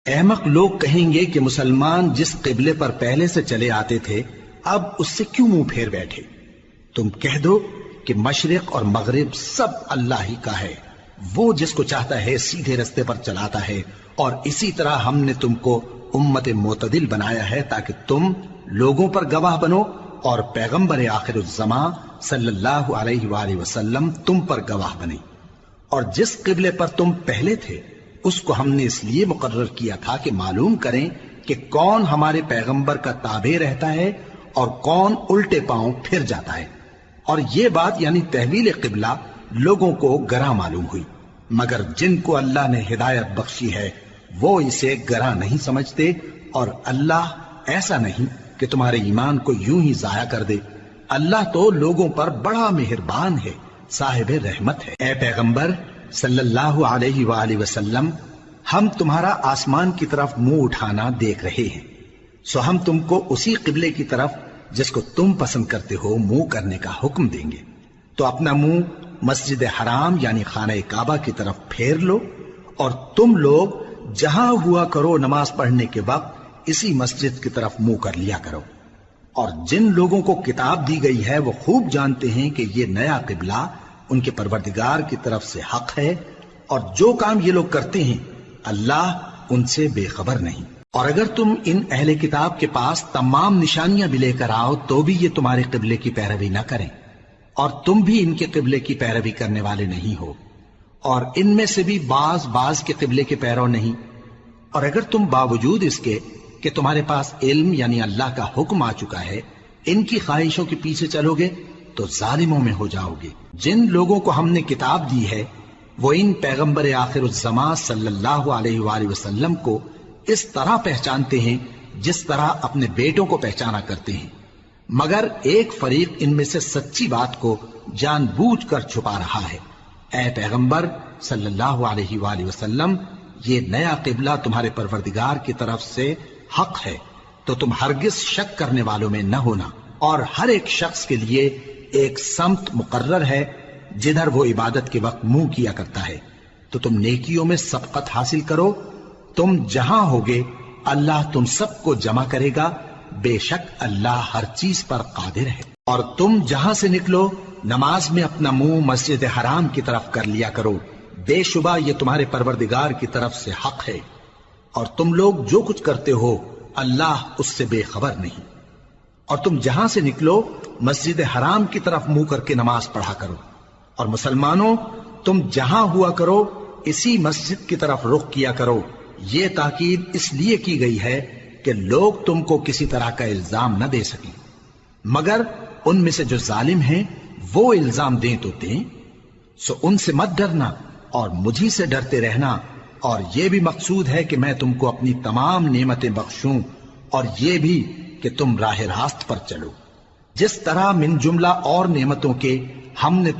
احمق لوگ کہیں گے کہ مسلمان جس قبلے پر پہلے سے چلے آتے تھے اب اس سے کیوں منہ پھیر بیٹھے؟ تم کہہ دو کہ مشرق اور مغرب سب اللہ ہی کا ہے، وہ جس کو چاہتا ہے سیدھے رستے پر چلاتا ہے، اور اسی طرح ہم نے تم کو امت معتدل بنایا ہے تاکہ تم لوگوں پر گواہ بنو اور پیغمبر آخر الزماں صلی اللہ علیہ وآلہ وسلم تم پر گواہ بنے۔ اور جس قبلے پر تم پہلے تھے اس کو ہم نے اس لیے مقرر کیا تھا کہ معلوم کریں کہ کون ہمارے پیغمبر کا تابع رہتا ہے اور کون الٹے پاؤں پھر جاتا ہے۔ اور یہ بات یعنی تحویل قبلہ لوگوں کو گراں معلوم ہوئی، مگر جن کو اللہ نے ہدایت بخشی ہے وہ اسے گراں نہیں سمجھتے، اور اللہ ایسا نہیں کہ تمہارے ایمان کو یوں ہی ضائع کر دے۔ اللہ تو لوگوں پر بڑا مہربان ہے، صاحب رحمت ہے۔ اے پیغمبر صلی اللہ علیہ وآلہ وسلم، ہم تمہارا آسمان کی طرف منہ اٹھانا دیکھ رہے ہیں، سو ہم تم کو اسی قبلے کی طرف جس کو تم پسند کرتے ہو منہ کرنے کا حکم دیں گے۔ تو اپنا منہ مسجد حرام یعنی خانہ کعبہ کی طرف پھیر لو، اور تم لوگ جہاں ہوا کرو نماز پڑھنے کے وقت اسی مسجد کی طرف منہ کر لیا کرو۔ اور جن لوگوں کو کتاب دی گئی ہے وہ خوب جانتے ہیں کہ یہ نیا قبلہ ان کے پروردگار کی طرف سے حق ہے، اور جو کام یہ لوگ کرتے ہیں اللہ ان سے بے خبر نہیں۔ اور اگر تم ان اہل کتاب کے پاس تمام نشانیاں بھی لے کر آؤ تو بھی یہ تمہارے قبلے کی پیروی نہ کریں، اور تم بھی ان کے قبلے کی پیروی کرنے والے نہیں ہو، اور ان میں سے بھی بعض کے قبلے کے پیرو نہیں۔ اور اگر تم باوجود اس کے کہ تمہارے پاس علم یعنی اللہ کا حکم آ چکا ہے ان کی خواہشوں کے پیچھے چلو گے تو ظالموں میں ہو جاؤ گے۔ جن لوگوں کو ہم نے کتاب دی ہے وہ ان پیغمبر آخر الزماں صلی اللہ علیہ وآلہ وسلم کو اس طرح پہچانتے ہیں جس طرح اپنے بیٹوں کو پہچانا کرتے ہیں، مگر ایک فریق ان میں سے سچی بات کو جان بوجھ کر چھپا رہا ہے۔ اے پیغمبر صلی اللہ علیہ وآلہ وسلم، یہ نیا قبلہ تمہارے پروردگار کی طرف سے حق ہے، تو تم ہرگز شک کرنے والوں میں نہ ہونا، اور ہر ایک شخص کے لیے ایک سمت مقرر ہے جدھر وہ عبادت کے وقت منہ کیا کرتا ہے، تو تم نیکیوں میں سبقت حاصل کرو۔ تم جہاں ہوگے اللہ تم سب کو جمع کرے گا، بے شک اللہ ہر چیز پر قادر ہے۔ اور تم جہاں سے نکلو نماز میں اپنا منہ مسجد حرام کی طرف کر لیا کرو، بے شبہ یہ تمہارے پروردگار کی طرف سے حق ہے، اور تم لوگ جو کچھ کرتے ہو اللہ اس سے بے خبر نہیں۔ اور تم جہاں سے نکلو مسجد حرام کی طرف منہ کر کے نماز پڑھا کرو، اور مسلمانوں تم جہاں ہوا کرو اسی مسجد کی طرف رخ کیا کرو۔ یہ تاکید اس لیے کی گئی ہے کہ لوگ تم کو کسی طرح کا الزام نہ دے سکیں، مگر ان میں سے جو ظالم ہیں وہ الزام دیں تو دیں، سو ان سے مت ڈرنا اور مجھی سے ڈرتے رہنا، اور یہ بھی مقصود ہے کہ میں تم کو اپنی تمام نعمتیں بخشوں، اور یہ بھی کہ تم راہ راست پر چلو۔ جس طرح من جملہ اور نعمتوں کے ہم نے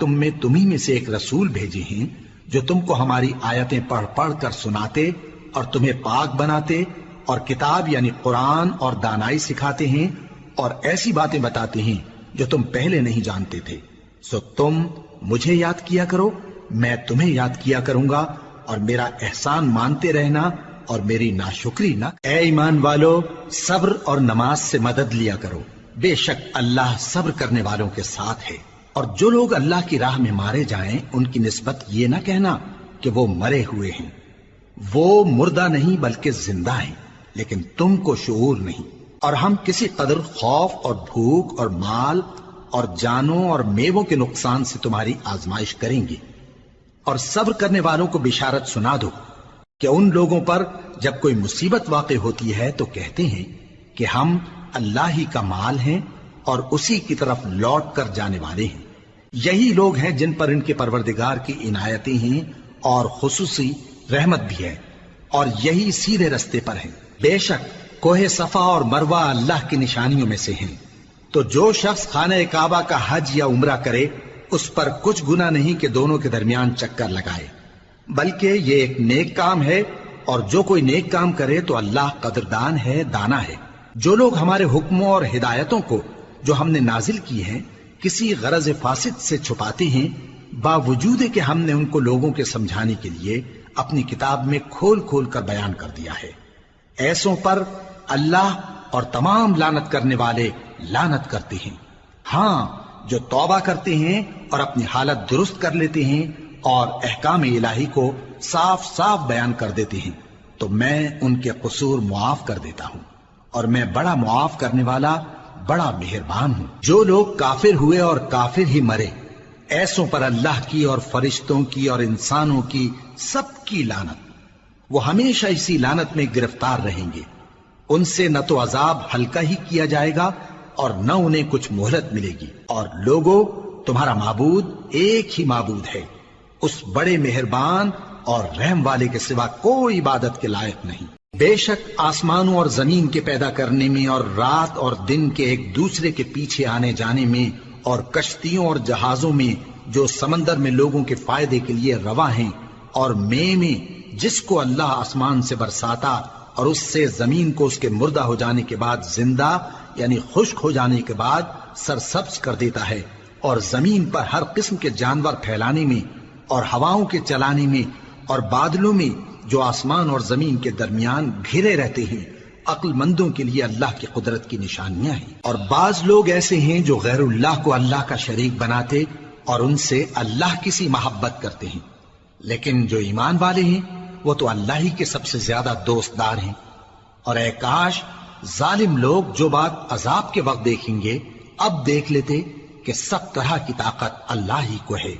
تمہیں میں سے ایک رسول بھیجے ہیں جو تم کو ہماری آیتیں پڑھ پڑھ کر سناتے اور تمہیں پاک بناتے، اور کتاب یعنی قرآن اور دانائی سکھاتے ہیں، اور ایسی باتیں بتاتے ہیں جو تم پہلے نہیں جانتے تھے، سو تم مجھے یاد کیا کرو، میں تمہیں یاد کیا کروں گا، اور میرا احسان مانتے رہنا اور میری ناشکری نہ۔ اے ایمان والو، صبر اور نماز سے مدد لیا کرو، بے شک اللہ صبر کرنے والوں کے ساتھ ہے۔ اور جو لوگ اللہ کی راہ میں مارے جائیں ان کی نسبت یہ نہ کہنا کہ وہ مرے ہوئے ہیں، وہ مردہ نہیں بلکہ زندہ ہیں، لیکن تم کو شعور نہیں۔ اور ہم کسی قدر خوف اور بھوک اور مال اور جانوں اور میووں کے نقصان سے تمہاری آزمائش کریں گے، اور صبر کرنے والوں کو بشارت سنا دو کہ ان لوگوں پر جب کوئی مصیبت واقع ہوتی ہے تو کہتے ہیں کہ ہم اللہ ہی کا مال ہیں اور اسی کی طرف لوٹ کر جانے والے ہیں۔ یہی لوگ ہیں جن پر ان کے پروردگار کی عنایتیں ہیں اور خصوصی رحمت بھی ہے، اور یہی سیدھے رستے پر ہیں۔ بے شک کوہ صفا اور مروہ اللہ کی نشانیوں میں سے ہیں، تو جو شخص خانہ کعبہ کا حج یا عمرہ کرے اس پر کچھ گناہ نہیں کہ دونوں کے درمیان چکر لگائے، بلکہ یہ ایک نیک کام ہے، اور جو کوئی نیک کام کرے تو اللہ قدردان ہے، دانا ہے۔ جو لوگ ہمارے حکموں اور ہدایتوں کو جو ہم نے نازل کی ہیں کسی غرض فاسد سے چھپاتے ہیں، باوجود کہ ہم نے ان کو لوگوں کے سمجھانے کے لیے اپنی کتاب میں کھول کھول کر بیان کر دیا ہے، ایسوں پر اللہ اور تمام لعنت کرنے والے لعنت کرتے ہیں۔ ہاں، جو توبہ کرتے ہیں اور اپنی حالت درست کر لیتے ہیں اور احکام الہی کو صاف صاف بیان کر دیتے ہیں تو میں ان کے قصور معاف کر دیتا ہوں، اور میں بڑا معاف کرنے والا بڑا مہربان ہوں۔ جو لوگ کافر ہوئے اور کافر ہی مرے، ایسوں پر اللہ کی اور فرشتوں کی اور انسانوں کی سب کی لعنت، وہ ہمیشہ اسی لعنت میں گرفتار رہیں گے۔ ان سے نہ تو عذاب ہلکا ہی کیا جائے گا اور نہ انہیں کچھ مہلت ملے گی۔ اور لوگوں، تمہارا معبود ایک ہی معبود ہے، اس بڑے مہربان اور رحم والے کے سوا کوئی عبادت کے لائق نہیں۔ بے شک آسمانوں اور زمین کے پیدا کرنے میں اور رات اور دن کے ایک دوسرے کے پیچھے آنے جانے میں اور کشتیوں اور جہازوں میں جو سمندر میں لوگوں کے فائدے کے لیے رواں ہیں، اور میں جس کو اللہ آسمان سے برساتا اور اس سے زمین کو اس کے مردہ ہو جانے کے بعد زندہ یعنی خشک ہو جانے کے بعد سرسبز کر دیتا ہے، اور زمین پر ہر قسم کے جانور پھیلانے میں اور ہواؤں کے چلانے میں اور بادلوں میں جو آسمان اور زمین کے درمیان گھرے رہتے ہیں، عقل مندوں کے لیے اللہ کی قدرت کی نشانیاں ہیں۔ اور بعض لوگ ایسے ہیں جو غیر اللہ کو اللہ کا شریک بناتے اور ان سے اللہ کی سی محبت کرتے ہیں، لیکن جو ایمان والے ہیں وہ تو اللہ ہی کے سب سے زیادہ دوست دار ہیں۔ اور اے کاش ظالم لوگ جو بات عذاب کے وقت دیکھیں گے اب دیکھ لیتے کہ سب طرح کی طاقت اللہ ہی کو ہے،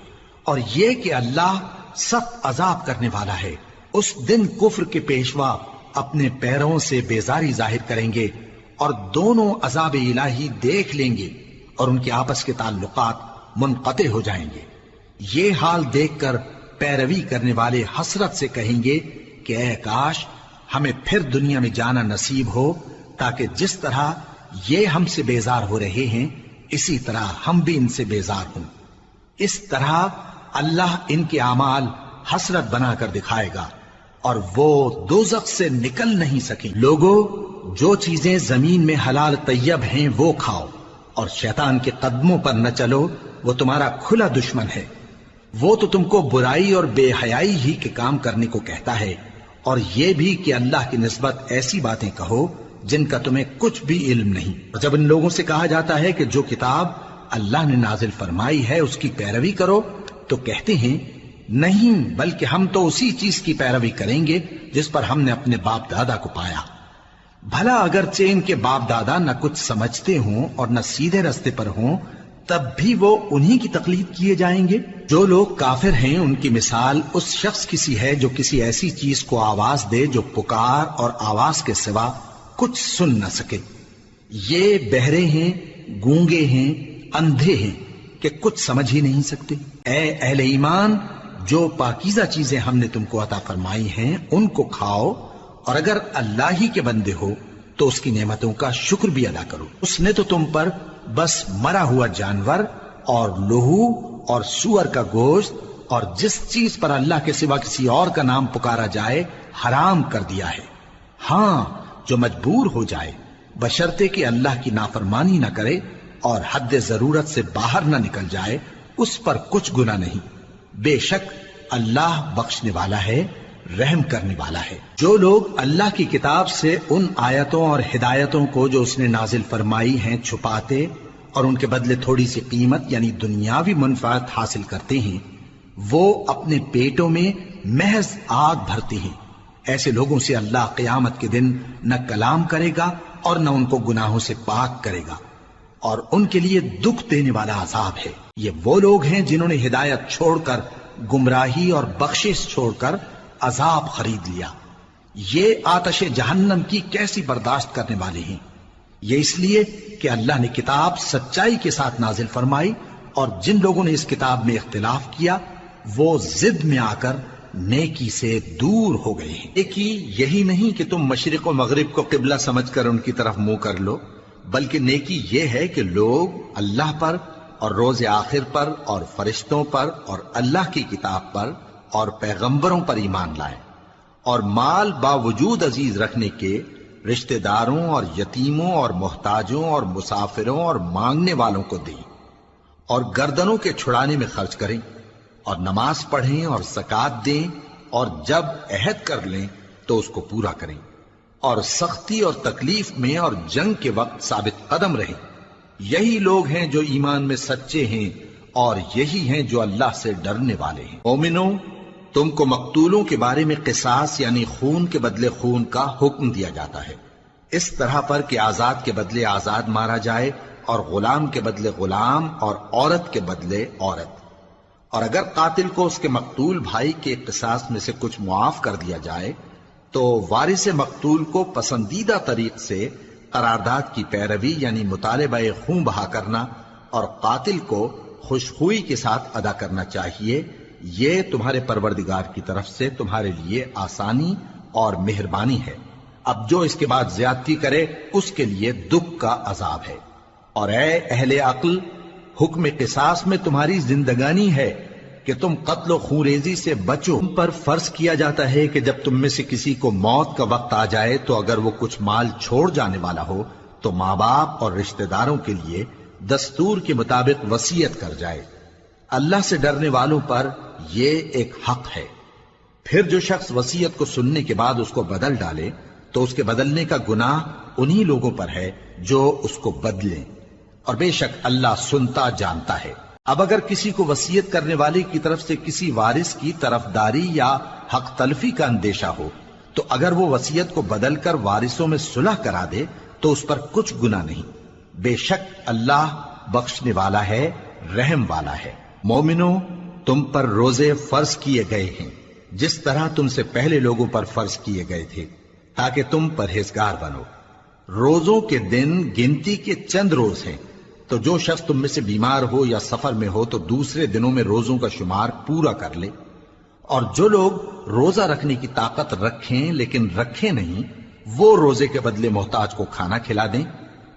اور یہ کہ اللہ سخت عذاب کرنے والا ہے۔ اس دن کفر کے پیشوا اپنے پیروں سے بیزاری ظاہر کریں گے اور دونوں عذاب الہی دیکھ لیں گے اور ان کے آپس کے تعلقات منقطع ہو جائیں گے۔ یہ حال دیکھ کر پیروی کرنے والے حسرت سے کہیں گے کہ اے کاش ہمیں پھر دنیا میں جانا نصیب ہو، تاکہ جس طرح یہ ہم سے بیزار ہو رہے ہیں اسی طرح ہم بھی ان سے بیزار ہوں۔ اس طرح اللہ ان کے اعمال حسرت بنا کر دکھائے گا اور وہ دوزخ سے نکل نہیں سکیں۔ لوگوں، جو چیزیں زمین میں حلال طیب ہیں وہ کھاؤ، اور شیطان کے قدموں پر نہ چلو، وہ تمہارا کھلا دشمن ہے۔ وہ تو تم کو برائی اور بے حیائی ہی کے کام کرنے کو کہتا ہے، اور یہ بھی کہ اللہ کی نسبت ایسی باتیں کہو جن کا تمہیں کچھ بھی علم نہیں۔ اور جب ان لوگوں سے کہا جاتا ہے کہ جو کتاب اللہ نے نازل فرمائی ہے اس کی پیروی کرو، تو کہتے ہیں نہیں، بلکہ ہم تو اسی چیز کی پیروی کریں گے جس پر ہم نے اپنے باپ دادا کو پایا۔ بھلا اگرچہ ان کے باپ دادا نہ کچھ سمجھتے ہوں اور نہ سیدھے رستے پر ہوں، تب بھی وہ انہی کی تقلید کیے جائیں گے۔ جو لوگ کافر ہیں ان کی مثال اس شخص کی سی ہے جو کسی ایسی چیز کو آواز دے جو پکار اور آواز کے سوا کچھ سن نہ سکے۔ یہ بہرے ہیں، گونگے ہیں، اندھے ہیں کہ کچھ سمجھ ہی نہیں سکتے۔ اے اہل ایمان، جو پاکیزہ چیزیں ہم نے تم کو عطا فرمائی ہیں ان کو کھاؤ، اور اگر اللہ ہی کے بندے ہو تو اس کی نعمتوں کا شکر بھی ادا کرو۔ اس نے تو تم پر بس مرا ہوا جانور اور لہو اور سور کا گوشت اور جس چیز پر اللہ کے سوا کسی اور کا نام پکارا جائے حرام کر دیا ہے۔ ہاں، جو مجبور ہو جائے بشرطے کہ اللہ کی نافرمانی نہ کرے اور حد ضرورت سے باہر نہ نکل جائے، اس پر کچھ گناہ نہیں۔ بے شک اللہ بخشنے والا ہے، رحم کرنے والا ہے۔ جو لوگ اللہ کی کتاب سے ان آیتوں اور ہدایتوں کو جو اس نے نازل فرمائی ہیں چھپاتے اور ان کے بدلے تھوڑی سی قیمت یعنی دنیاوی منفعت حاصل کرتے ہیں، وہ اپنے پیٹوں میں محض آگ بھرتے ہیں۔ ایسے لوگوں سے اللہ قیامت کے دن نہ کلام کرے گا اور نہ ان کو گناہوں سے پاک کرے گا، اور ان کے لیے دکھ دینے والا عذاب ہے۔ یہ وہ لوگ ہیں جنہوں نے ہدایت چھوڑ کر گمراہی اور بخشش چھوڑ کر عذاب خرید لیا۔ یہ آتش جہنم کی کیسی برداشت کرنے والے ہیں۔ یہ اس لیے کہ اللہ نے کتاب سچائی کے ساتھ نازل فرمائی، اور جن لوگوں نے اس کتاب میں اختلاف کیا وہ ضد میں آ کر نیکی سے دور ہو گئے ہیں۔ نیکی یہی نہیں کہ تم مشرق و مغرب کو قبلہ سمجھ کر ان کی طرف منہ کر لو، بلکہ نیکی یہ ہے کہ لوگ اللہ پر اور روز آخر پر اور فرشتوں پر اور اللہ کی کتاب پر اور پیغمبروں پر ایمان لائیں، اور مال باوجود عزیز رکھنے کے رشتہ داروں اور یتیموں اور محتاجوں اور مسافروں اور مانگنے والوں کو دیں، اور گردنوں کے چھڑانے میں خرچ کریں، اور نماز پڑھیں اور زکوٰۃ دیں، اور جب عہد کر لیں تو اس کو پورا کریں۔ اور سختی اور تکلیف میں اور جنگ کے وقت ثابت قدم رہیں۔ یہی لوگ ہیں جو ایمان میں سچے ہیں اور یہی ہیں جو اللہ سے ڈرنے والے ہیں۔ مومنو، تم کو مقتولوں کے بارے میں قصاص یعنی خون کے بدلے خون کا حکم دیا جاتا ہے، اس طرح پر کہ آزاد کے بدلے آزاد مارا جائے اور غلام کے بدلے غلام اور عورت کے بدلے عورت۔ اور اگر قاتل کو اس کے مقتول بھائی کے قصاص میں سے کچھ معاف کر دیا جائے تو وارث مقتول کو پسندیدہ طریق سے قرارداد کی پیروی یعنی مطالبہ خون بہا کرنا اور قاتل کو خوشخوئی کے ساتھ ادا کرنا چاہیے۔ یہ تمہارے پروردگار کی طرف سے تمہارے لیے آسانی اور مہربانی ہے۔ اب جو اس کے بعد زیادتی کرے اس کے لیے دکھ کا عذاب ہے۔ اور اے اہل عقل، حکم قصاص میں تمہاری زندگانی ہے کہ تم قتل و خونریزی سے بچو۔ تم پر فرض کیا جاتا ہے کہ جب تم میں سے کسی کو موت کا وقت آ جائے تو اگر وہ کچھ مال چھوڑ جانے والا ہو تو ماں باپ اور رشتہ داروں کے لیے دستور کے مطابق وصیت کر جائے۔ اللہ سے ڈرنے والوں پر یہ ایک حق ہے۔ پھر جو شخص وصیت کو سننے کے بعد اس کو بدل ڈالے تو اس کے بدلنے کا گناہ انہی لوگوں پر ہے جو اس کو بدلیں، اور بے شک اللہ سنتا جانتا ہے۔ اب اگر کسی کو وصیت کرنے والے کی طرف سے کسی وارث کی طرفداری یا حق تلفی کا اندیشہ ہو تو اگر وہ وصیت کو بدل کر وارثوں میں صلح کرا دے تو اس پر کچھ گناہ نہیں، بے شک اللہ بخشنے والا ہے، رحم والا ہے۔ مومنو، تم پر روزے فرض کیے گئے ہیں جس طرح تم سے پہلے لوگوں پر فرض کیے گئے تھے تاکہ تم پرہیزگار بنو۔ روزوں کے دن گنتی کے چند روز ہیں، تو جو شخص تم میں سے بیمار ہو یا سفر میں ہو تو دوسرے دنوں میں روزوں کا شمار پورا کر لے۔ اور جو لوگ روزہ رکھنے کی طاقت رکھیں لیکن رکھیں نہیں، وہ روزے کے بدلے محتاج کو کھانا کھلا دیں۔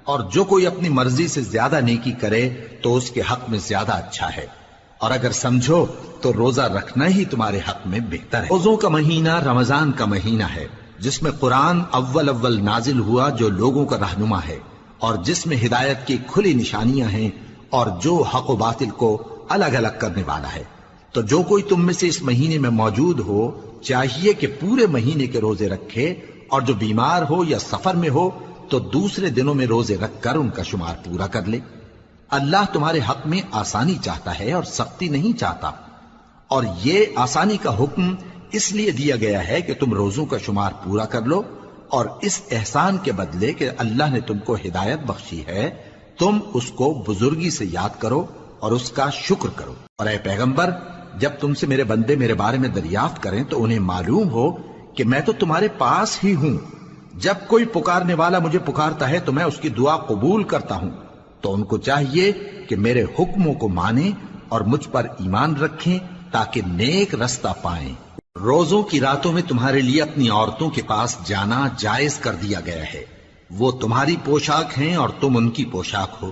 اور جو کوئی اپنی مرضی سے زیادہ نیکی کرے تو اس کے حق میں زیادہ اچھا ہے، اور اگر سمجھو تو روزہ رکھنا ہی تمہارے حق میں بہتر ہے۔ روزوں کا مہینہ رمضان کا مہینہ ہے جس میں قرآن اول نازل ہوا، جو لوگوں کا رہنما ہے اور جس میں ہدایت کی کھلی نشانیاں ہیں اور جو حق و باطل کو الگ الگ کرنے والا ہے۔ تو جو کوئی تم میں سے اس مہینے میں موجود ہو چاہیے کہ پورے مہینے کے روزے رکھے، اور جو بیمار ہو یا سفر میں ہو تو دوسرے دنوں میں روزے رکھ کر ان کا شمار پورا کر لے۔ اللہ تمہارے حق میں آسانی چاہتا ہے اور سختی نہیں چاہتا، اور یہ آسانی کا حکم اس لیے دیا گیا ہے کہ تم روزوں کا شمار پورا کر لو، اور اس احسان کے بدلے کہ اللہ نے تم کو ہدایت بخشی ہے تم اس کو بزرگی سے یاد کرو اور اس کا شکر کرو۔ اور اے پیغمبر، جب تم سے میرے بندے میرے بارے میں دریافت کریں تو انہیں معلوم ہو کہ میں تو تمہارے پاس ہی ہوں۔ جب کوئی پکارنے والا مجھے پکارتا ہے تو میں اس کی دعا قبول کرتا ہوں، تو ان کو چاہیے کہ میرے حکموں کو مانیں اور مجھ پر ایمان رکھیں تاکہ نیک رستہ پائیں۔ روزوں کی راتوں میں تمہارے لیے اپنی عورتوں کے پاس جانا جائز کر دیا گیا ہے، وہ تمہاری پوشاک ہیں اور تم ان کی پوشاک ہو۔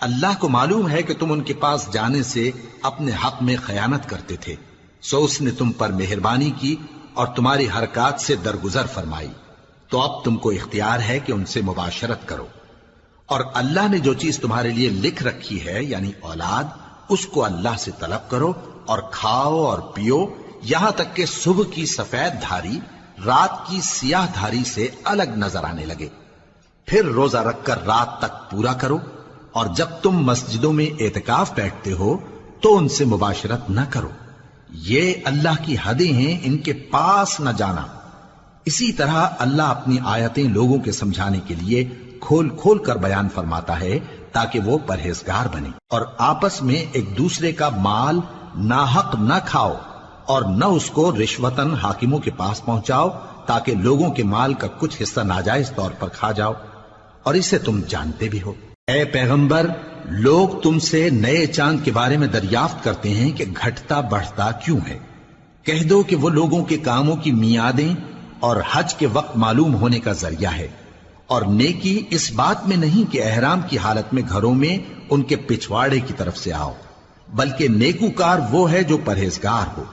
اللہ کو معلوم ہے کہ تم ان کے پاس جانے سے اپنے حق میں خیانت کرتے تھے، سو اس نے تم پر مہربانی کی اور تمہاری حرکات سے درگزر فرمائی، تو اب تم کو اختیار ہے کہ ان سے مباشرت کرو۔ اور اللہ نے جو چیز تمہارے لیے لکھ رکھی ہے یعنی اولاد، اس کو اللہ سے طلب کرو اور کھاؤ اور پیو یہاں تک کہ صبح کی سفید دھاری رات کی سیاہ دھاری سے الگ نظر آنے لگے، پھر روزہ رکھ کر رات تک پورا کرو۔ اور جب تم مسجدوں میں اعتکاف بیٹھتے ہو تو ان سے مباشرت نہ کرو، یہ اللہ کی حدیں ہیں، ان کے پاس نہ جانا۔ اسی طرح اللہ اپنی آیتیں لوگوں کے سمجھانے کے لیے کھول کھول کر بیان فرماتا ہے تاکہ وہ پرہیزگار بنے۔ اور آپس میں ایک دوسرے کا مال ناحق نہ کھاؤ اور نہ اس کو رشوتاً حاکموں کے پاس پہنچاؤ تاکہ لوگوں کے مال کا کچھ حصہ ناجائز طور پر کھا جاؤ، اور اسے تم جانتے بھی ہو۔ اے پیغمبر، لوگ تم سے نئے چاند کے بارے میں دریافت کرتے ہیں کہ گھٹتا بڑھتا کیوں ہے۔ کہہ دو کہ وہ لوگوں کے کاموں کی میعادیں اور حج کے وقت معلوم ہونے کا ذریعہ ہے، اور نیکی اس بات میں نہیں کہ احرام کی حالت میں گھروں میں ان کے پچھواڑے کی طرف سے آؤ، بلکہ نیکوکار وہ ہے جو پرہیزگار ہو،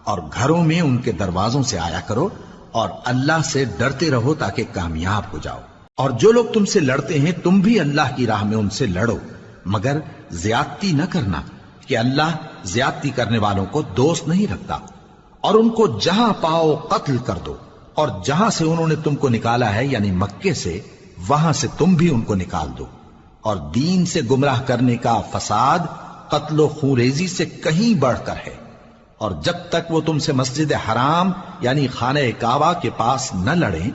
اور گھروں میں ان کے دروازوں سے آیا کرو اور اللہ سے ڈرتے رہو تاکہ کامیاب ہو جاؤ۔ اور جو لوگ تم سے لڑتے ہیں تم بھی اللہ کی راہ میں ان سے لڑو، مگر زیادتی نہ کرنا کہ اللہ زیادتی کرنے والوں کو دوست نہیں رکھتا۔ اور ان کو جہاں پاؤ قتل کر دو، اور جہاں سے انہوں نے تم کو نکالا ہے یعنی مکے سے، وہاں سے تم بھی ان کو نکال دو۔ اور دین سے گمراہ کرنے کا فساد قتل و خونریزی سے کہیں بڑھ کر ہے۔ اور جب تک وہ تم سے مسجد حرام یعنی خانہ کعبہ کے پاس نہ لڑیں،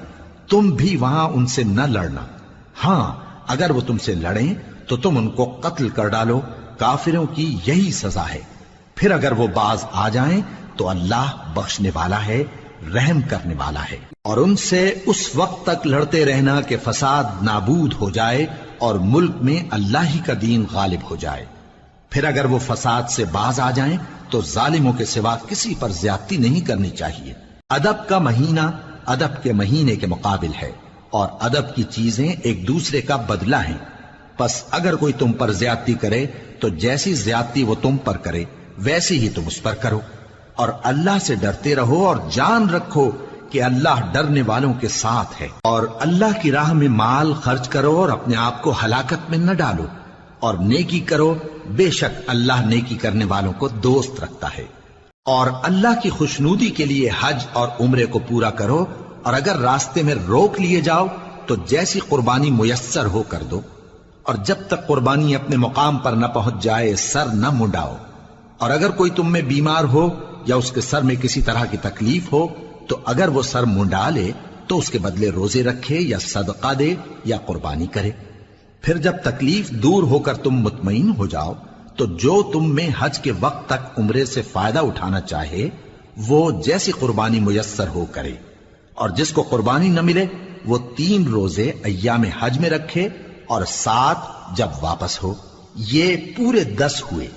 تم بھی وہاں ان سے نہ لڑنا۔ ہاں اگر وہ تم سے لڑیں تو تم ان کو قتل کر ڈالو، کافروں کی یہی سزا ہے۔ پھر اگر وہ باز آ جائیں تو اللہ بخشنے والا ہے، رحم کرنے والا ہے۔ اور ان سے اس وقت تک لڑتے رہنا کہ فساد نابود ہو جائے اور ملک میں اللہ ہی کا دین غالب ہو جائے۔ پھر اگر وہ فساد سے باز آ جائیں تو ظالموں کے سوا کسی پر زیادتی نہیں کرنی چاہیے۔ ادب کا مہینہ ادب کے مہینے کے مقابل ہے، اور ادب کی چیزیں ایک دوسرے کا بدلہ ہیں۔ پس اگر کوئی تم پر زیادتی کرے تو جیسی زیادتی وہ تم پر کرے ویسی ہی تم اس پر کرو، اور اللہ سے ڈرتے رہو اور جان رکھو کہ اللہ ڈرنے والوں کے ساتھ ہے۔ اور اللہ کی راہ میں مال خرچ کرو اور اپنے آپ کو ہلاکت میں نہ ڈالو، اور نیکی کرو، بے شک اللہ نیکی کرنے والوں کو دوست رکھتا ہے۔ اور اللہ کی خوشنودی کے لیے حج اور عمرے کو پورا کرو، اور اگر راستے میں روک لیے جاؤ تو جیسی قربانی میسر ہو کر دو، اور جب تک قربانی اپنے مقام پر نہ پہنچ جائے سر نہ منڈاؤ۔ اور اگر کوئی تم میں بیمار ہو یا اس کے سر میں کسی طرح کی تکلیف ہو تو اگر وہ سر منڈا لے تو اس کے بدلے روزے رکھے یا صدقہ دے یا قربانی کرے۔ پھر جب تکلیف دور ہو کر تم مطمئن ہو جاؤ تو جو تم میں حج کے وقت تک عمرے سے فائدہ اٹھانا چاہے وہ جیسی قربانی میسر ہو کرے، اور جس کو قربانی نہ ملے وہ 3 روزے ایام حج میں رکھے اور 7 جب واپس ہو، یہ پورے 10 ہوئے۔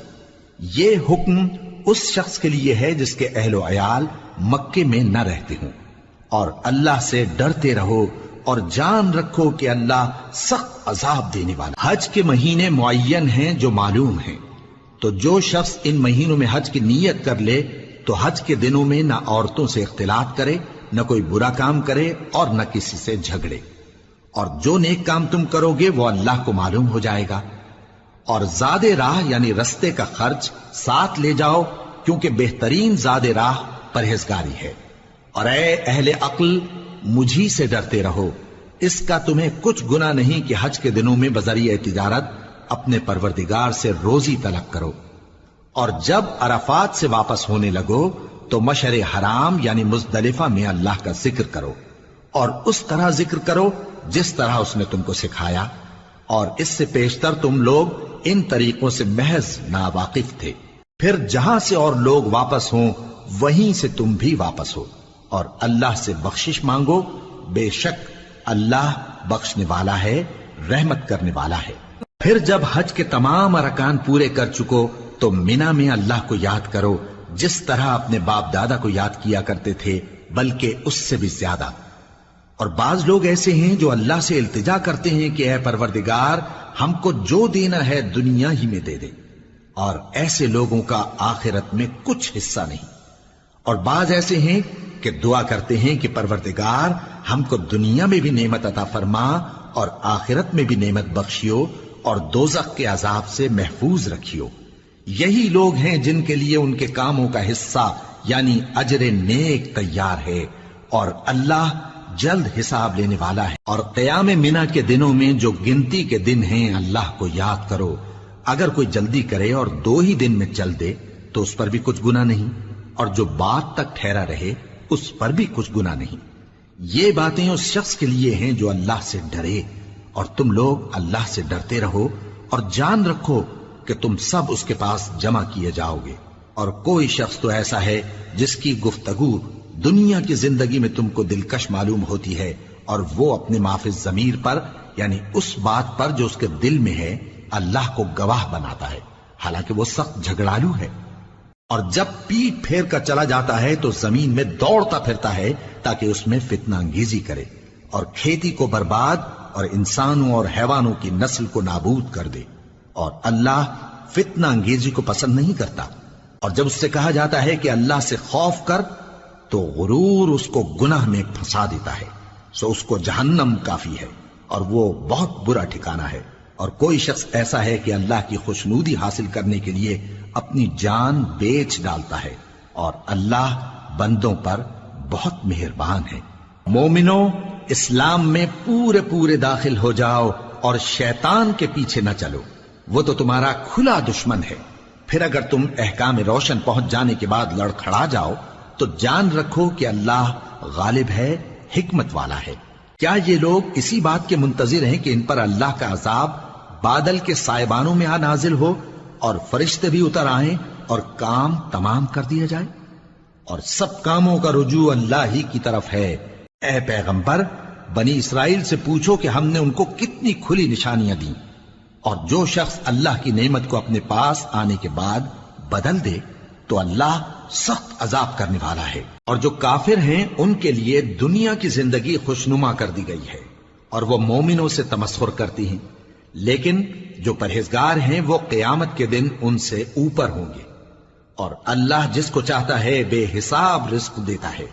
یہ حکم اس شخص کے لیے ہے جس کے اہل و عیال مکے میں نہ رہتے ہوں۔ اور اللہ سے ڈرتے رہو اور جان رکھو کہ اللہ سخت عذاب دینے والا۔ حج کے مہینے معین ہیں جو معلوم ہیں، تو جو شخص ان مہینوں میں حج کی نیت کر لے تو حج کے دنوں میں نہ عورتوں سے اختلاط کرے، نہ کوئی برا کام کرے اور نہ کسی سے جھگڑے۔ اور جو نیک کام تم کرو گے وہ اللہ کو معلوم ہو جائے گا۔ اور زاد راہ یعنی رستے کا خرچ ساتھ لے جاؤ، کیونکہ بہترین زاد راہ پرہیزگاری ہے۔ اور اے اہل عقل، مجھی سے ڈرتے رہو، اس کا تمہیں کچھ گناہ نہیں کہ حج کے دنوں میں بذریعہ تجارت اپنے پروردگار سے روزی طلب کرو۔ اور جب عرفات سے واپس ہونے لگو تو مشعر حرام یعنی مزدلفہ میں اللہ کا ذکر کرو، اور اس طرح ذکر کرو جس طرح اس نے تم کو سکھایا، اور اس سے پیشتر تم لوگ ان طریقوں سے محض ناواقف تھے۔ پھر جہاں سے اور لوگ واپس ہوں وہیں سے تم بھی واپس ہو، اور اللہ سے بخشش مانگو، بے شک اللہ بخشنے والا ہے، رحمت کرنے والا ہے۔ پھر جب حج کے تمام ارکان پورے کر چکو تو مینا میں اللہ کو یاد کرو جس طرح اپنے باپ دادا کو یاد کیا کرتے تھے، بلکہ اس سے بھی زیادہ۔ اور بعض لوگ ایسے ہیں جو اللہ سے التجا کرتے ہیں کہ اے پروردگار ہم کو جو دینا ہے دنیا ہی میں دے دے، اور ایسے لوگوں کا آخرت میں کچھ حصہ نہیں۔ اور بعض ایسے ہیں کہ دعا کرتے ہیں کہ پروردگار ہم کو دنیا میں بھی نعمت عطا فرما اور آخرت میں بھی نعمت بخشیو اور دوزخ کے عذاب سے محفوظ رکھیو۔ یہی لوگ ہیں جن کے لیے ان کے کاموں کا حصہ یعنی اجر نیک تیار ہے، اور اللہ جلد حساب لینے والا ہے۔ اور قیام منا کے دنوں میں جو گنتی کے دن ہیں اللہ کو یاد کرو، اگر کوئی جلدی کرے اور 2 ہی دن میں چل دے تو اس پر بھی کچھ گناہ نہیں، اور جو بات تک ٹھہرا رہے اس پر بھی کچھ گناہ نہیں۔ یہ باتیں اس شخص کے لیے ہیں جو اللہ سے ڈرے، اور تم لوگ اللہ سے ڈرتے رہو اور جان رکھو کہ تم سب اس کے پاس جمع کیے جاؤ گے۔ اور کوئی شخص تو ایسا ہے جس کی گفتگو دنیا کی زندگی میں تم کو دلکش معلوم ہوتی ہے، اور وہ اپنے معافی ضمیر پر یعنی اس بات پر جو اس کے دل میں ہے اللہ کو گواہ بناتا ہے، حالانکہ وہ سخت جھگڑالو ہے۔ اور جب پیٹ پھیر کر چلا جاتا ہے تو زمین میں دوڑتا پھرتا ہے تاکہ اس میں فتنہ انگیزی کرے اور کھیتی کو برباد اور انسانوں اور حیوانوں کی نسل کو نابود کر دے، اور اللہ فتنہ انگیزی کو پسند نہیں کرتا۔ اور جب اس سے کہا جاتا ہے کہ اللہ سے خوف کر تو غرور اس کو گناہ میں پھنسا دیتا ہے، سو اس کو جہنم کافی ہے اور وہ بہت برا ٹھکانہ ہے۔ اور کوئی شخص ایسا ہے کہ اللہ کی خوشنودی حاصل کرنے کے لیے اپنی جان بیچ ڈالتا ہے، اور اللہ بندوں پر بہت مہربان ہے۔ مومنو، اسلام میں پورے پورے داخل ہو جاؤ اور شیطان کے پیچھے نہ چلو، وہ تو تمہارا کھلا دشمن ہے۔ پھر اگر تم احکام روشن پہنچ جانے کے بعد لڑکھڑا جاؤ تو جان رکھو کہ اللہ غالب ہے، حکمت والا ہے۔ کیا یہ لوگ اسی بات کے منتظر ہیں کہ ان پر اللہ کا عذاب بادل کے سائبانوں میں نازل ہو اور فرشتے بھی اتر آئیں اور کام تمام کر دیا جائے؟ اور سب کاموں کا رجوع اللہ ہی کی طرف ہے۔ اے پیغمبر، بنی اسرائیل سے پوچھو کہ ہم نے ان کو کتنی کھلی نشانیاں دیں، اور جو شخص اللہ کی نعمت کو اپنے پاس آنے کے بعد بدل دے تو اللہ سخت عذاب کرنے والا ہے۔ اور جو کافر ہیں ان کے لیے دنیا کی زندگی خوشنما کر دی گئی ہے اور وہ مومنوں سے تمسخر کرتی ہیں، لیکن جو پرہیزگار ہیں وہ قیامت کے دن ان سے اوپر ہوں گے، اور اللہ جس کو چاہتا ہے بے حساب رزق دیتا ہے۔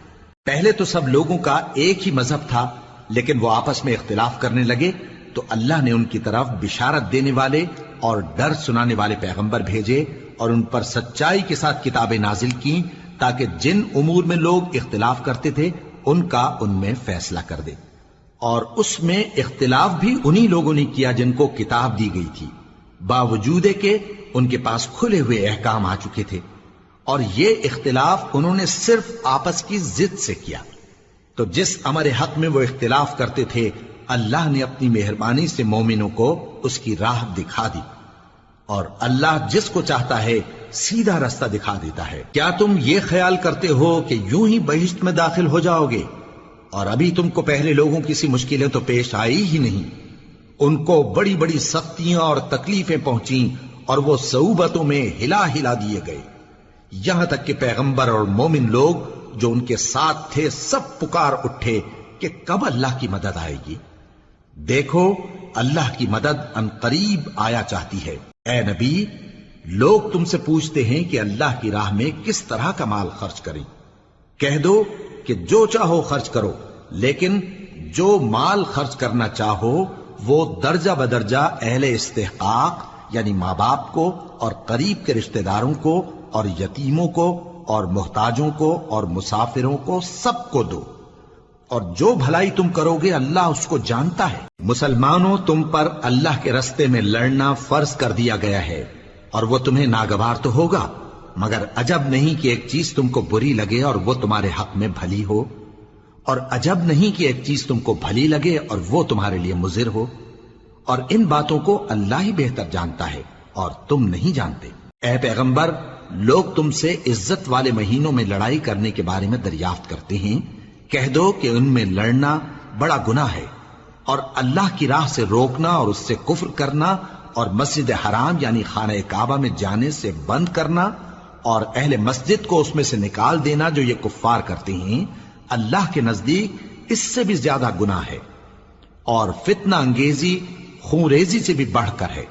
پہلے تو سب لوگوں کا ایک ہی مذہب تھا، لیکن وہ آپس میں اختلاف کرنے لگے تو اللہ نے ان کی طرف بشارت دینے والے اور ڈر سنانے والے پیغمبر بھیجے اور ان پر سچائی کے ساتھ کتابیں نازل کی، تاکہ جن امور میں لوگ اختلاف کرتے تھے ان کا ان میں فیصلہ کر دے۔ اور اس میں اختلاف بھی انہی لوگوں نے کیا جن کو کتاب دی گئی تھی، باوجود کہ ان کے پاس کھلے ہوئے احکام آ چکے تھے، اور یہ اختلاف انہوں نے صرف آپس کی ضد سے کیا۔ تو جس امر حق میں وہ اختلاف کرتے تھے اللہ نے اپنی مہربانی سے مومنوں کو اس کی راہ دکھا دی، اور اللہ جس کو چاہتا ہے سیدھا رستہ دکھا دیتا ہے۔ کیا تم یہ خیال کرتے ہو کہ یوں ہی بہشت میں داخل ہو جاؤ گے، اور ابھی تم کو پہلے لوگوں کی سی مشکلیں تو پیش آئی ہی نہیں؟ ان کو بڑی بڑی سختیاں اور تکلیفیں پہنچیں اور وہ صعوبتوں میں ہلا ہلا دیے گئے، یہاں تک کہ پیغمبر اور مومن لوگ جو ان کے ساتھ تھے سب پکار اٹھے کہ کب اللہ کی مدد آئے گی۔ دیکھو اللہ کی مدد ان قریب آیا چاہتی ہے۔ اے نبی، لوگ تم سے پوچھتے ہیں کہ اللہ کی راہ میں کس طرح کا مال خرچ کریں۔ کہہ دو کہ جو چاہو خرچ کرو، لیکن جو مال خرچ کرنا چاہو وہ درجہ بدرجہ اہل استحقاق یعنی ماں باپ کو اور قریب کے رشتہ داروں کو اور یتیموں کو اور محتاجوں کو اور مسافروں کو سب کو دو، اور جو بھلائی تم کرو گے اللہ اس کو جانتا ہے۔ مسلمانوں، تم پر اللہ کے رستے میں لڑنا فرض کر دیا گیا ہے، اور وہ تمہیں ناگوار تو ہوگا، مگر عجب نہیں کہ ایک چیز تم کو بری لگے اور وہ تمہارے حق میں بھلی ہو، اور عجب نہیں کہ ایک چیز تم کو بھلی لگے اور وہ تمہارے لیے مضر ہو، اور ان باتوں کو اللہ ہی بہتر جانتا ہے اور تم نہیں جانتے۔ اے پیغمبر، لوگ تم سے عزت والے مہینوں میں لڑائی کرنے کے بارے میں دریافت کرتے ہیں، کہہ دو کہ ان میں لڑنا بڑا گناہ ہے، اور اللہ کی راہ سے روکنا اور اس سے کفر کرنا اور مسجد حرام یعنی خانہ کعبہ میں جانے سے بند کرنا اور اہل مسجد کو اس میں سے نکال دینا جو یہ کفار کرتے ہیں، اللہ کے نزدیک اس سے بھی زیادہ گناہ ہے، اور فتنہ انگیزی خونریزی سے بھی بڑھ کر ہے۔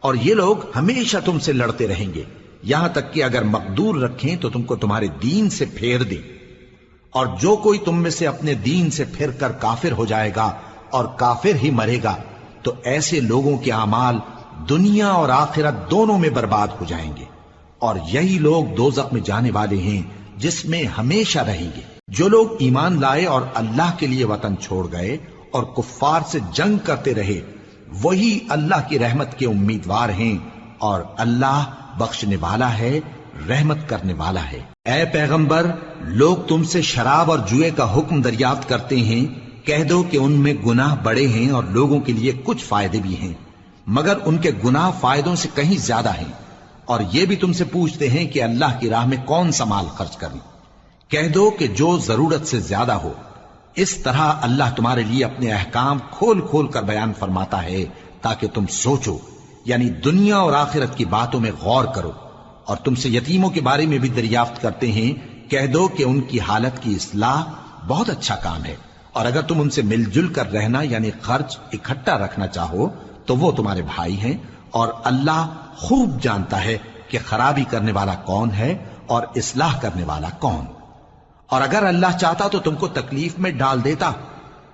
اور یہ لوگ ہمیشہ تم سے لڑتے رہیں گے، یہاں تک کہ اگر مقدور رکھیں تو تم کو تمہارے دین سے پھیر دیں، اور جو کوئی تم میں سے اپنے دین سے پھر کر کافر ہو جائے گا اور کافر ہی مرے گا تو ایسے لوگوں کے اعمال دنیا اور آخرت دونوں میں برباد ہو جائیں گے، اور یہی لوگ دوزخ میں جانے والے ہیں جس میں ہمیشہ رہیں گے۔ جو لوگ ایمان لائے اور اللہ کے لیے وطن چھوڑ گئے اور کفار سے جنگ کرتے رہے وہی اللہ کی رحمت کے امیدوار ہیں، اور اللہ بخشنے والا ہے، رحمت کرنے والا ہے۔ اے پیغمبر، لوگ تم سے شراب اور جوئے کا حکم دریافت کرتے ہیں، کہہ دو کہ ان میں گناہ بڑے ہیں اور لوگوں کے لیے کچھ فائدے بھی ہیں، مگر ان کے گناہ فائدوں سے کہیں زیادہ ہیں۔ اور یہ بھی تم سے پوچھتے ہیں کہ اللہ کی راہ میں کون سا مال خرچ کریں، کہہ دو کہ جو ضرورت سے زیادہ ہو۔ اس طرح اللہ تمہارے لیے اپنے احکام کھول کھول کر بیان فرماتا ہے تاکہ تم سوچو، یعنی دنیا اور آخرت کی باتوں میں غور کرو۔ اور تم سے یتیموں کے بارے میں بھی دریافت کرتے ہیں، کہہ دو کہ ان کی حالت کی اصلاح بہت اچھا کام ہے، اور اگر تم ان سے مل جل کر رہنا یعنی خرچ اکٹھا رکھنا چاہو تو وہ تمہارے بھائی ہیں، اور اللہ خوب جانتا ہے کہ خرابی کرنے والا کون ہے اور اصلاح کرنے والا کون۔ اور اگر اللہ چاہتا تو تم کو تکلیف میں ڈال دیتا،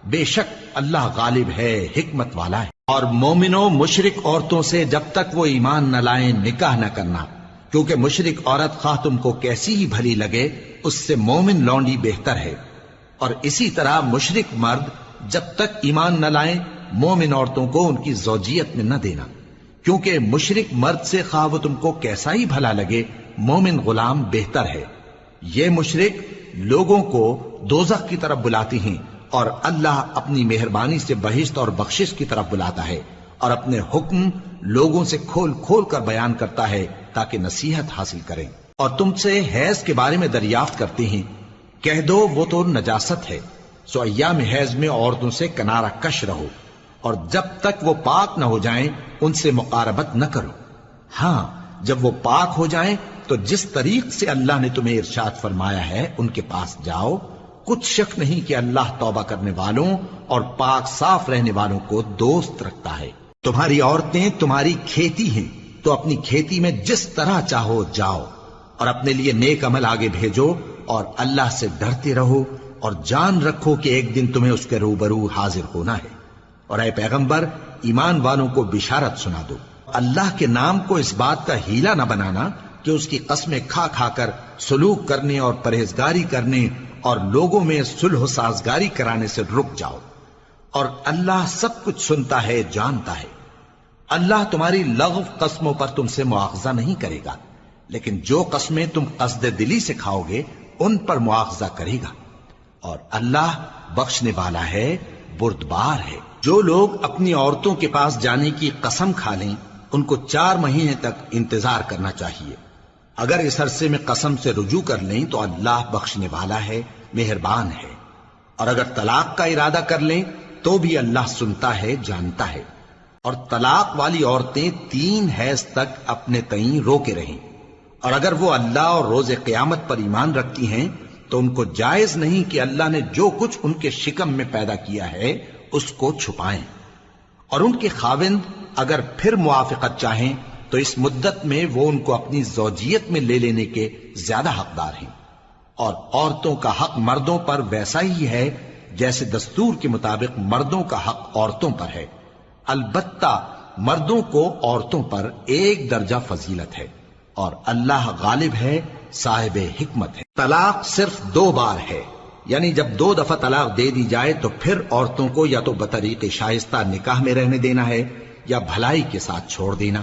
بے شک اللہ غالب ہے، حکمت والا ہے۔ اور مومنوں، مشرک عورتوں سے جب تک وہ ایمان نہ لائیں نکاح نہ کرنا، کیونکہ مشرک عورت خواہ تم کو کیسی ہی بھلی لگے اس سے مومن لونڈی بہتر ہے، اور اسی طرح مشرک مرد جب تک ایمان نہ لائیں مومن عورتوں کو ان کی زوجیت میں نہ دینا، کیونکہ مشرک مرد سے خواہ وہ تم کو کیسا ہی بھلا لگے مومن غلام بہتر ہے۔ یہ مشرک لوگوں کو دوزخ کی طرف بلاتی ہیں، اور اللہ اپنی مہربانی سے بہشت اور بخشش کی طرف بلاتا ہے، اور اپنے حکم لوگوں سے کھول کھول کر بیان کرتا ہے تاکہ نصیحت حاصل کریں۔ اور تم سے حیض کے بارے میں دریافت کرتے ہیں، کہہ دو وہ تو نجاست ہے، سو ایام حیض میں عورتوں سے کنارہ کش رہو، اور جب تک وہ پاک نہ ہو جائیں ان سے مقاربت نہ کرو۔ ہاں جب وہ پاک ہو جائیں تو جس طریق سے اللہ نے تمہیں ارشاد فرمایا ہے ان کے پاس جاؤ، کچھ شک نہیں کہ اللہ توبہ کرنے والوں اور پاک صاف رہنے والوں کو دوست رکھتا ہے۔ تمہاری عورتیں تمہاری کھیتی ہیں، تو اپنی کھیتی میں جس طرح چاہو جاؤ، اور اپنے لیے نیک عمل آگے بھیجو، اور اللہ سے ڈرتے رہو، اور جان رکھو کہ ایک دن تمہیں اس کے روبرو حاضر ہونا ہے۔ اور اے پیغمبر ایمان والوں کو بشارت سنا دو، اللہ کے نام کو اس بات کا ہیلا نہ بنانا کہ اس کی قسمیں کھا کھا کر سلوک کرنے اور پرہیزگاری کرنے اور لوگوں میں صلح و سازگاری کرانے سے رک جاؤ، اور اللہ سب کچھ سنتا ہے جانتا ہے۔ اللہ تمہاری لغو قسموں پر تم سے مواخذہ نہیں کرے گا، لیکن جو قسمیں تم قصد دلی سے کھاؤ گے ان پر مواخذہ کرے گا، اور اللہ بخشنے والا ہے بردبار ہے۔ جو لوگ اپنی عورتوں کے پاس جانے کی قسم کھا لیں ان کو 4 مہینے تک انتظار کرنا چاہیے۔ اگر اس عرصے میں قسم سے رجوع کر لیں تو اللہ بخشنے والا ہے، مہربان ہے، اور اگر طلاق کا ارادہ کر لیں تو بھی اللہ سنتا ہے جانتا ہے۔ اور طلاق والی عورتیں 3 حیض تک اپنے تئیں روکے رہیں، اور اگر وہ اللہ اور روز قیامت پر ایمان رکھتی ہیں تو ان کو جائز نہیں کہ اللہ نے جو کچھ ان کے شکم میں پیدا کیا ہے اس کو چھپائیں۔ اور ان کے خاوند اگر پھر موافقت چاہیں تو اس مدت میں وہ ان کو اپنی زوجیت میں لے لینے کے زیادہ حقدار ہیں، اور عورتوں کا حق مردوں پر ویسا ہی ہے جیسے دستور کے مطابق مردوں کا حق عورتوں پر ہے، البتہ مردوں کو عورتوں پر 1 درجہ فضیلت ہے، اور اللہ غالب ہے، صاحب حکمت ہے۔ طلاق صرف 2 بار ہے، یعنی جب 2 دفعہ طلاق دے دی جائے تو پھر عورتوں کو یا تو بطریق شائستہ نکاح میں رہنے دینا ہے یا بھلائی کے ساتھ چھوڑ دینا،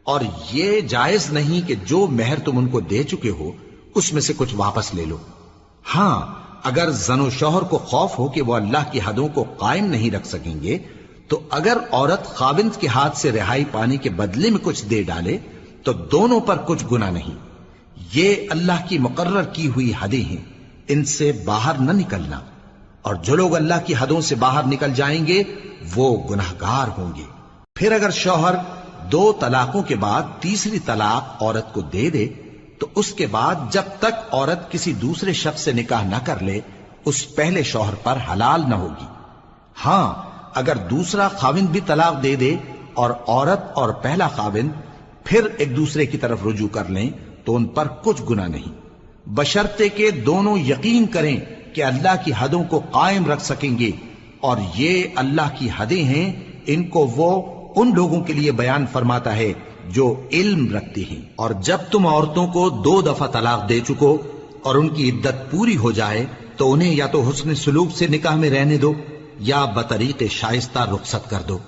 اور یہ جائز نہیں کہ جو مہر تم ان کو دے چکے ہو اس میں سے کچھ واپس لے لو۔ ہاں اگر زن و شوہر کو خوف ہو کہ وہ اللہ کی حدوں کو قائم نہیں رکھ سکیں گے تو اگر عورت خاوند کے ہاتھ سے رہائی پانے کے بدلے میں کچھ دے ڈالے تو دونوں پر کچھ گناہ نہیں۔ یہ اللہ کی مقرر کی ہوئی حدیں ہیں، ان سے باہر نہ نکلنا، اور جو لوگ اللہ کی حدوں سے باہر نکل جائیں گے وہ گناہگار ہوں گے۔ پھر اگر شوہر 2 طلاقوں کے بعد تیسری طلاق عورت کو دے دے تو اس کے بعد جب تک عورت کسی دوسرے شخص سے نکاح نہ کر لے اس پہلے شوہر پر حلال نہ ہوگی۔ ہاں اگر دوسرا خاوند بھی طلاق دے دے اور عورت اور پہلا خاوند پھر ایک دوسرے کی طرف رجوع کر لیں تو ان پر کچھ گناہ نہیں، بشرطے کہ دونوں یقین کریں کہ اللہ کی حدوں کو قائم رکھ سکیں گے، اور یہ اللہ کی حدیں ہیں، ان کو وہ ان لوگوں کے لیے بیان فرماتا ہے جو علم رکھتے ہیں۔ اور جب تم عورتوں کو 2 دفعہ طلاق دے چکو اور ان کی عدت پوری ہو جائے تو انہیں یا تو حسن سلوک سے نکاح میں رہنے دو یا بطریق شائستہ رخصت کر دو،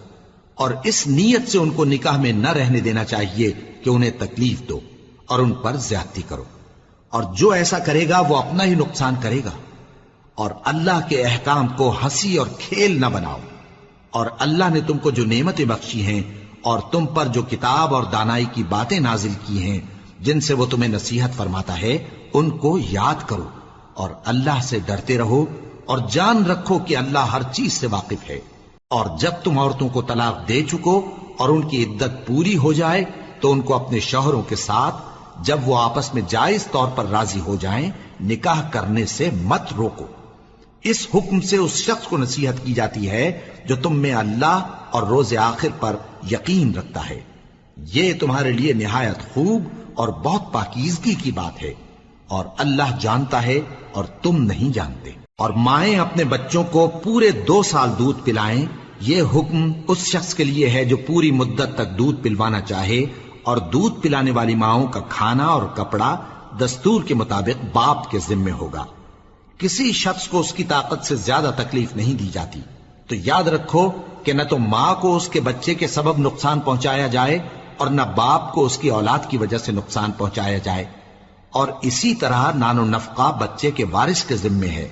اور اس نیت سے ان کو نکاح میں نہ رہنے دینا چاہیے کہ انہیں تکلیف دو اور ان پر زیادتی کرو، اور جو ایسا کرے گا وہ اپنا ہی نقصان کرے گا۔ اور اللہ کے احکام کو ہنسی اور کھیل نہ بناؤ، اور اللہ نے تم کو جو نعمتیں بخشی ہیں اور تم پر جو کتاب اور دانائی کی باتیں نازل کی ہیں جن سے وہ تمہیں نصیحت فرماتا ہے ان کو یاد کرو، اور اللہ سے ڈرتے رہو، اور جان رکھو کہ اللہ ہر چیز سے واقف ہے۔ اور جب تم عورتوں کو طلاق دے چکو اور ان کی عدت پوری ہو جائے تو ان کو اپنے شوہروں کے ساتھ جب وہ آپس میں جائز طور پر راضی ہو جائیں نکاح کرنے سے مت روکو۔ اس حکم سے اس شخص کو نصیحت کی جاتی ہے جو تم میں اللہ اور روز آخر پر یقین رکھتا ہے، یہ تمہارے لیے نہایت خوب اور بہت پاکیزگی کی بات ہے، اور اللہ جانتا ہے اور تم نہیں جانتے۔ اور مائیں اپنے بچوں کو پورے 2 سال دودھ پلائیں، یہ حکم اس شخص کے لیے ہے جو پوری مدت تک دودھ پلوانا چاہے، اور دودھ پلانے والی ماؤں کا کھانا اور کپڑا دستور کے مطابق باپ کے ذمے ہوگا۔ کسی شخص کو اس کی طاقت سے زیادہ تکلیف نہیں دی جاتی، تو یاد رکھو کہ نہ تو ماں کو اس کے بچے کے سبب نقصان پہنچایا جائے اور نہ باپ کو اس کی اولاد کی وجہ سے نقصان پہنچایا جائے، اور اسی طرح نان و نفقہ بچے کے وارث کے ذمے ہے،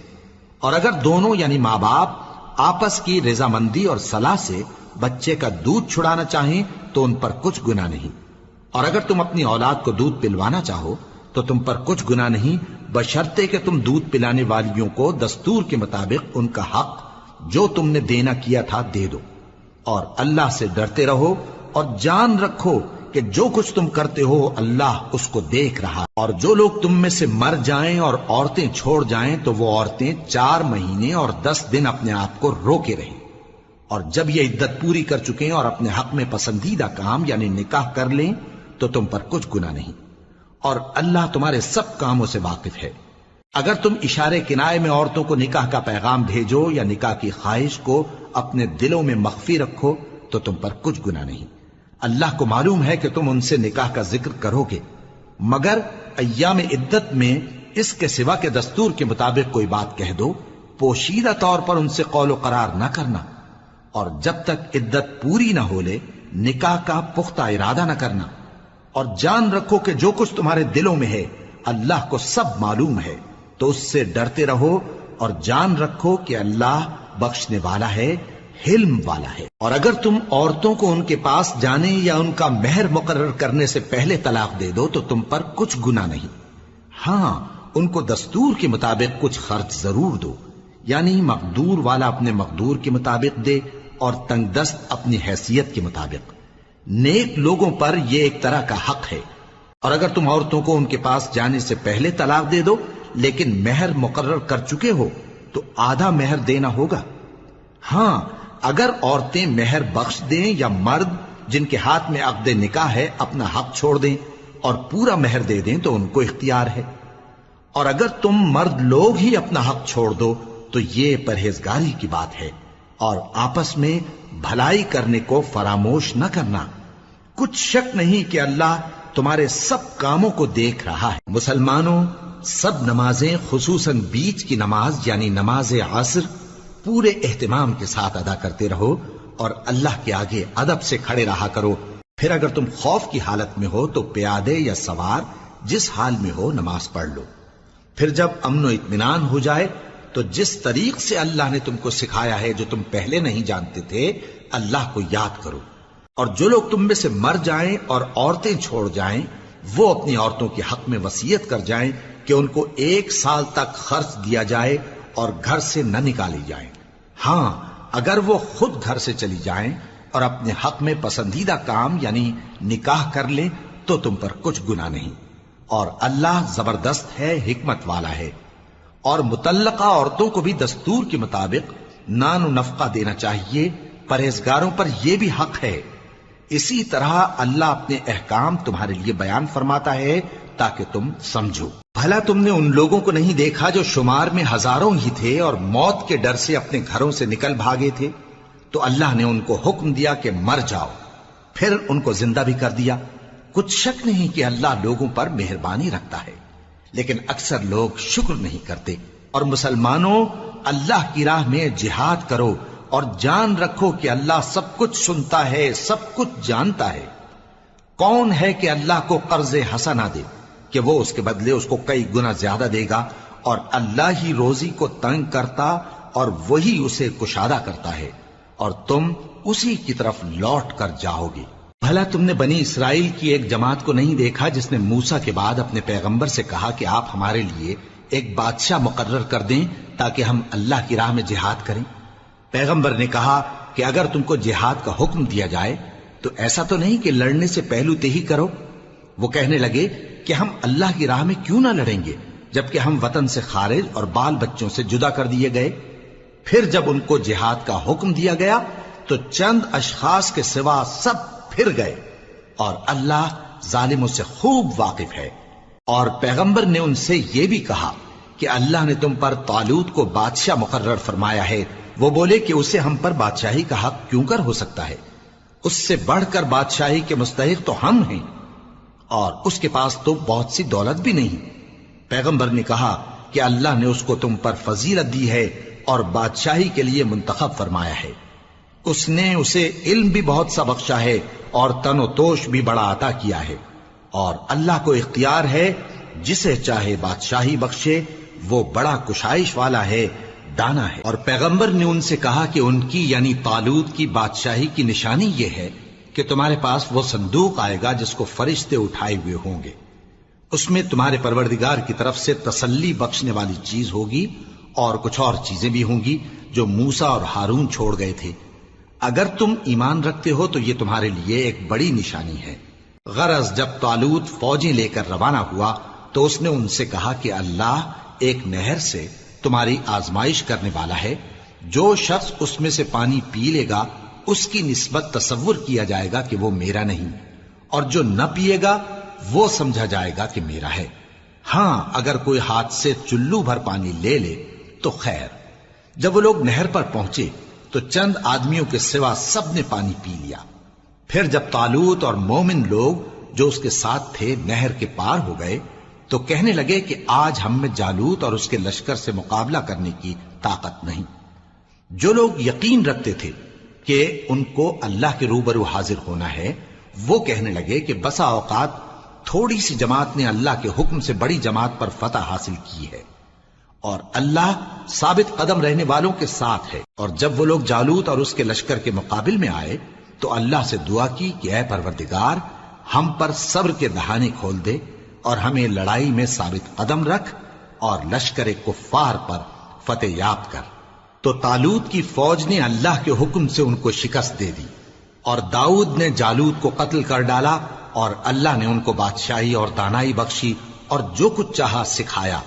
اور اگر دونوں یعنی ماں باپ آپس کی رضامندی اور صلاح سے بچے کا دودھ چھڑانا چاہیں تو ان پر کچھ گناہ نہیں، اور اگر تم اپنی اولاد کو دودھ پلوانا چاہو تو تم پر کچھ گناہ نہیں، بشرطے کہ تم دودھ پلانے والیوں کو دستور کے مطابق ان کا حق جو تم نے دینا کیا تھا دے دو، اور اللہ سے ڈرتے رہو اور جان رکھو کہ جو کچھ تم کرتے ہو اللہ اس کو دیکھ رہا، اور جو لوگ تم میں سے مر جائیں اور عورتیں چھوڑ جائیں تو وہ عورتیں 4 مہینے اور 10 دن اپنے آپ کو روکے رہیں، اور جب یہ عدت پوری کر چکیں اور اپنے حق میں پسندیدہ کام یعنی نکاح کر لیں تو تم پر کچھ گناہ نہیں، اور اللہ تمہارے سب کاموں سے واقف ہے۔ اگر تم اشارے کنائے میں عورتوں کو نکاح کا پیغام بھیجو یا نکاح کی خواہش کو اپنے دلوں میں مخفی رکھو تو تم پر کچھ گناہ نہیں، اللہ کو معلوم ہے کہ تم ان سے نکاح کا ذکر کرو گے، مگر ایام عدت میں اس کے سوا کے دستور کے مطابق کوئی بات کہہ دو، پوشیدہ طور پر ان سے قول و قرار نہ کرنا، اور جب تک عدت پوری نہ ہو لے نکاح کا پختہ ارادہ نہ کرنا، اور جان رکھو کہ جو کچھ تمہارے دلوں میں ہے اللہ کو سب معلوم ہے، تو اس سے ڈرتے رہو اور جان رکھو کہ اللہ بخشنے والا ہے، حلم والا ہے۔ اور اگر تم عورتوں کو ان کے پاس جانے یا ان کا مہر مقرر کرنے سے پہلے طلاق دے دو تو تم پر کچھ گناہ نہیں، ہاں ان کو دستور کے مطابق کچھ خرچ ضرور دو، یعنی مقدور والا اپنے مقدور کے مطابق دے اور تنگ دست اپنی حیثیت کے مطابق، نیک لوگوں پر یہ ایک طرح کا حق ہے۔ اور اگر تم عورتوں کو ان کے پاس جانے سے پہلے طلاق دے دو لیکن مہر مقرر کر چکے ہو تو آدھا مہر دینا ہوگا، ہاں اگر عورتیں مہر بخش دیں یا مرد جن کے ہاتھ میں عقد نکاح ہے اپنا حق چھوڑ دیں اور پورا مہر دے دیں تو ان کو اختیار ہے، اور اگر تم مرد لوگ ہی اپنا حق چھوڑ دو تو یہ پرہیزگاری کی بات ہے، اور آپس میں بھلائی کرنے کو فراموش نہ کرنا، کچھ شک نہیں کہ اللہ تمہارے سب کاموں کو دیکھ رہا ہے۔ مسلمانوں، سب نمازیں خصوصاً بیچ کی نماز یعنی نماز عصر پورے اہتمام کے ساتھ ادا کرتے رہو اور اللہ کے آگے ادب سے کھڑے رہا کرو، پھر اگر تم خوف کی حالت میں ہو تو پیادے یا سوار جس حال میں ہو نماز پڑھ لو، پھر جب امن و اطمینان ہو جائے تو جس طریق سے اللہ نے تم کو سکھایا ہے جو تم پہلے نہیں جانتے تھے اللہ کو یاد کرو، اور جو لوگ تم میں سے مر جائیں اور عورتیں چھوڑ جائیں وہ اپنی عورتوں کے حق میں وصیت کر جائیں کہ ان کو 1 سال تک خرچ دیا جائے اور گھر سے نہ نکالی جائیں، ہاں اگر وہ خود گھر سے چلی جائیں اور اپنے حق میں پسندیدہ کام یعنی نکاح کر لیں تو تم پر کچھ گناہ نہیں، اور اللہ زبردست ہے، حکمت والا ہے۔ اور مطلقہ عورتوں کو بھی دستور کے مطابق نان و نفقہ دینا چاہیے، پرہیزگاروں پر یہ بھی حق ہے۔ اسی طرح اللہ اپنے احکام تمہارے لیے بیان فرماتا ہے تاکہ تم سمجھو۔ بھلا تم نے ان لوگوں کو نہیں دیکھا جو شمار میں ہزاروں ہی تھے اور موت کے ڈر سے اپنے گھروں سے نکل بھاگے تھے، تو اللہ نے ان کو حکم دیا کہ مر جاؤ، پھر ان کو زندہ بھی کر دیا۔ کچھ شک نہیں کہ اللہ لوگوں پر مہربانی رکھتا ہے، لیکن اکثر لوگ شکر نہیں کرتے۔ اور مسلمانوں، اللہ کی راہ میں جہاد کرو اور جان رکھو کہ اللہ سب کچھ سنتا ہے، سب کچھ جانتا ہے۔ کون ہے کہ اللہ کو قرض حسنہ دے کہ وہ اس کے بدلے اس کو کئی گنا زیادہ دے گا، اور اللہ ہی روزی کو تنگ کرتا اور وہی اسے کشادہ کرتا ہے، اور تم اسی کی طرف لوٹ کر جاؤ گے۔ بھلا تم نے بنی اسرائیل کی ایک جماعت کو نہیں دیکھا جس نے موسیٰ کے بعد اپنے پیغمبر سے کہا کہ آپ ہمارے لیے ایک بادشاہ مقرر کر دیں تاکہ ہم اللہ کی راہ میں جہاد کریں؟ پیغمبر نے کہا کہ اگر تم کو جہاد کا حکم دیا جائے تو ایسا تو نہیں کہ لڑنے سے پہلو تہی کرو۔ وہ کہنے لگے کہ ہم اللہ کی راہ میں کیوں نہ لڑیں گے جبکہ ہم وطن سے خارج اور بال بچوں سے جدا کر دیے گئے۔ پھر جب ان کو جہاد کا حکم دیا گیا تو چند اشخاص کے سوا سب پھر گئے، اور اللہ ظالموں سے خوب واقف ہے۔ اور پیغمبر نے ان سے یہ بھی کہا کہ اللہ نے تم پر طالوت کو بادشاہ مقرر فرمایا ہے۔ وہ بولے کہ اسے ہم پر بادشاہی کا حق کیوں کر ہو سکتا ہے؟ اس سے بڑھ کر بادشاہی کے مستحق تو ہم ہیں، اور اس کے پاس تو بہت سی دولت بھی نہیں۔ پیغمبر نے کہا کہ اللہ نے اس کو تم پر فضیلت دی ہے اور بادشاہی کے لیے منتخب فرمایا ہے۔ اس نے اسے علم بھی بہت سا بخشا ہے اور تن و توش بھی بڑا عطا کیا ہے، اور اللہ کو اختیار ہے جسے چاہے بادشاہی بخشے، وہ بڑا کشائش والا ہے، دانا ہے۔ اور پیغمبر نے ان سے کہا کہ ان کی یعنی طالوت کی بادشاہی کی نشانی یہ ہے کہ تمہارے پاس وہ صندوق آئے گا جس کو فرشتے اٹھائے ہوئے ہوں گے، اس میں تمہارے پروردگار کی طرف سے تسلی بخشنے والی چیز ہوگی اور کچھ اور چیزیں بھی ہوں گی جو موسیٰ اور ہارون چھوڑ گئے تھے۔ اگر تم ایمان رکھتے ہو تو یہ تمہارے لیے ایک بڑی نشانی ہے۔ غرض جب طالوت فوجیں لے کر روانہ ہوا تو اس نے ان سے کہا کہ اللہ ایک نہر سے تمہاری آزمائش کرنے والا ہے، جو شخص اس میں سے پانی پی لے گا اس کی نسبت تصور کیا جائے گا کہ وہ میرا نہیں، اور جو نہ پیے گا وہ سمجھا جائے گا کہ میرا ہے۔ ہاں اگر کوئی ہاتھ سے چلو بھر پانی لے لے تو خیر۔ جب وہ لوگ نہر پر پہنچے تو چند آدمیوں کے سوا سب نے پانی پی لیا۔ پھر جب طالوت اور مومن لوگ جو اس کے ساتھ تھے نہر کے پار ہو گئے تو کہنے لگے کہ آج ہم میں جالوت اور اس کے لشکر سے مقابلہ کرنے کی طاقت نہیں۔ جو لوگ یقین رکھتے تھے کہ ان کو اللہ کے روبرو حاضر ہونا ہے، وہ کہنے لگے کہ بسا اوقات تھوڑی سی جماعت نے اللہ کے حکم سے بڑی جماعت پر فتح حاصل کی ہے، اور اللہ ثابت قدم رہنے والوں کے ساتھ ہے۔ اور جب وہ لوگ جالوت اور اس کے لشکر کے مقابل میں آئے تو اللہ سے دعا کی کہ اے پروردگار، ہم پر صبر کے دہانے کھول دے اور ہمیں لڑائی میں ثابت قدم رکھ اور لشکر کفار پر فتح یاب کر۔ تو طالوت کی فوج نے اللہ کے حکم سے ان کو شکست دے دی، اور داؤد نے جالوت کو قتل کر ڈالا، اور اللہ نے ان کو بادشاہی اور دانائی بخشی اور جو کچھ چاہا سکھایا۔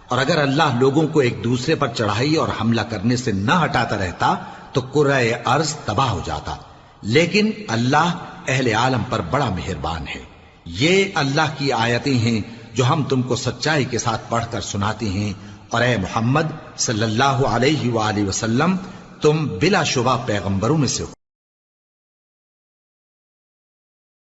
اور اگر اللہ لوگوں کو ایک دوسرے پر چڑھائی اور حملہ کرنے سے نہ ہٹاتا رہتا تو کرۂ ارض تباہ ہو جاتا، لیکن اللہ اہل عالم پر بڑا مہربان ہے۔ یہ اللہ کی آیتیں ہیں جو ہم تم کو سچائی کے ساتھ پڑھ کر سناتے ہیں، اور اے محمد صلی اللہ علیہ وآلہ وسلم تم بلا شبہ پیغمبروں میں سے ہو۔